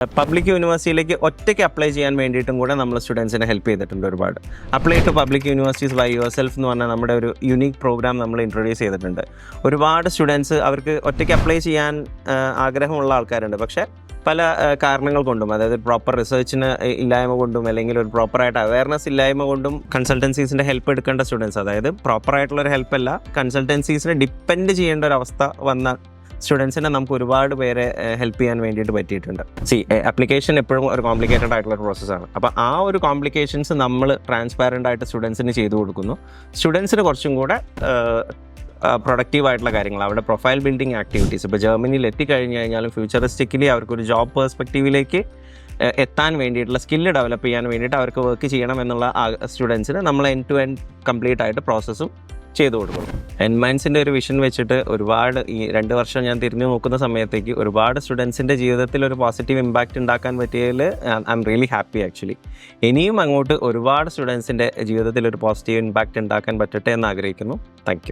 Public യൂണിവേഴ്സിറ്റിയിലേക്ക് ഒറ്റയ്ക്ക് apply ചെയ്യാൻ വേണ്ടിയിട്ടും കൂടെ നമ്മൾ സ്റ്റുഡൻസിനെ ഹെൽപ്പ് ചെയ്തിട്ടുണ്ട് ഒരുപാട്. Apply to public universities by yourself എന്ന് പറഞ്ഞാൽ നമ്മുടെ ഒരു യുണീക്ക് പ്രോഗ്രാം നമ്മൾ ഇൻട്രൊഡ്യൂസ് ചെയ്തിട്ടുണ്ട്. ഒരുപാട് സ്റ്റുഡൻസ് അവർക്ക് ഒറ്റയ്ക്ക് അപ്ലൈ ചെയ്യാൻ ആഗ്രഹമുള്ള ആൾക്കാരുണ്ട്, പക്ഷേ പല കാരണങ്ങൾ കൊണ്ടും, അതായത് പ്രോപ്പർ റിസർച്ചിന് ഇല്ലായ്മ കൊണ്ടും അല്ലെങ്കിൽ ഒരു പ്രോപ്പറായിട്ട് അവയർനെസ് ഇല്ലായ്മ കൊണ്ടും കൺസൾട്ടൻസീസിൻ്റെ ഹെൽപ്പ് എടുക്കേണ്ട സ്റ്റുഡൻസ്, അതായത് പ്രോപ്പറായിട്ടുള്ളൊരു ഹെൽപ്പല്ല, കൺസൾട്ടൻസീസിനെ ഡിപ്പെൻഡ് ചെയ്യേണ്ട ഒരു അവസ്ഥ വന്ന സ്റ്റുഡൻസിനെ നമുക്ക് ഒരുപാട് പേരെ ഹെൽപ്പ് ചെയ്യാൻ വേണ്ടിയിട്ട് പറ്റിയിട്ടുണ്ട്. ആപ്ലിക്കേഷൻ എപ്പോഴും ഒരു കോംപ്ലിക്കേറ്റഡ് ആയിട്ടുള്ള പ്രോസസ്സാണ്. അപ്പോൾ ആ ഒരു കോംപ്ലിക്കേഷൻസ് നമ്മൾ ട്രാൻസ്പാരൻ്റ് ആയിട്ട് സ്റ്റുഡൻസിന് ചെയ്തു കൊടുക്കുന്നു. സ്റ്റുഡൻസിന് കുറച്ചും കൂടെ പ്രൊഡക്റ്റീവായിട്ടുള്ള കാര്യങ്ങൾ, അവിടെ പ്രൊഫൈൽ ബിൽഡിംഗ് ആക്ടിവിറ്റീസ്, ഇപ്പോൾ ജർമ്മനിയിൽ എത്തിക്കഴിഞ്ഞ് കഴിഞ്ഞാലും ഫ്യൂച്ചറിസ്റ്റിക്കലി അവർക്കൊരു ജോബ് പെർസ്പെക്റ്റീവിലേക്ക് എത്താൻ വേണ്ടിയിട്ടുള്ള സ്കില്ല് ഡെവലപ്പ് ചെയ്യാൻ വേണ്ടിയിട്ട് അവർക്ക് വർക്ക് ചെയ്യണം എന്നുള്ള സ്റ്റുഡൻസിന് നമ്മൾ എൻഡ് ടു എൻഡ് കംപ്ലീറ്റ് ആയിട്ട് പ്രോസസ്സും ചെയ്തു കൊടുക്കണം. എൻമൈൻസിൻ്റെ ഒരു വിഷൻ വെച്ചിട്ട് ഒരുപാട് ഈ 2 വർഷം ഞാൻ തിരിഞ്ഞു നോക്കുന്ന സമയത്തേക്ക് ഒരുപാട് സ്റ്റുഡൻസിൻ്റെ ജീവിതത്തിൽ ഒരു പോസിറ്റീവ് ഇമ്പാക്റ്റ് ഉണ്ടാക്കാൻ പറ്റിയതിൽ I am really happy actually. ഇനിയും അങ്ങോട്ട് ഒരുപാട് സ്റ്റുഡൻസിൻ്റെ ജീവിതത്തിൽ ഒരു പോസിറ്റീവ് ഇമ്പാക്റ്റ് ഉണ്ടാക്കാൻ പറ്റട്ടെ എന്ന് ആഗ്രഹിക്കുന്നു. Thank you.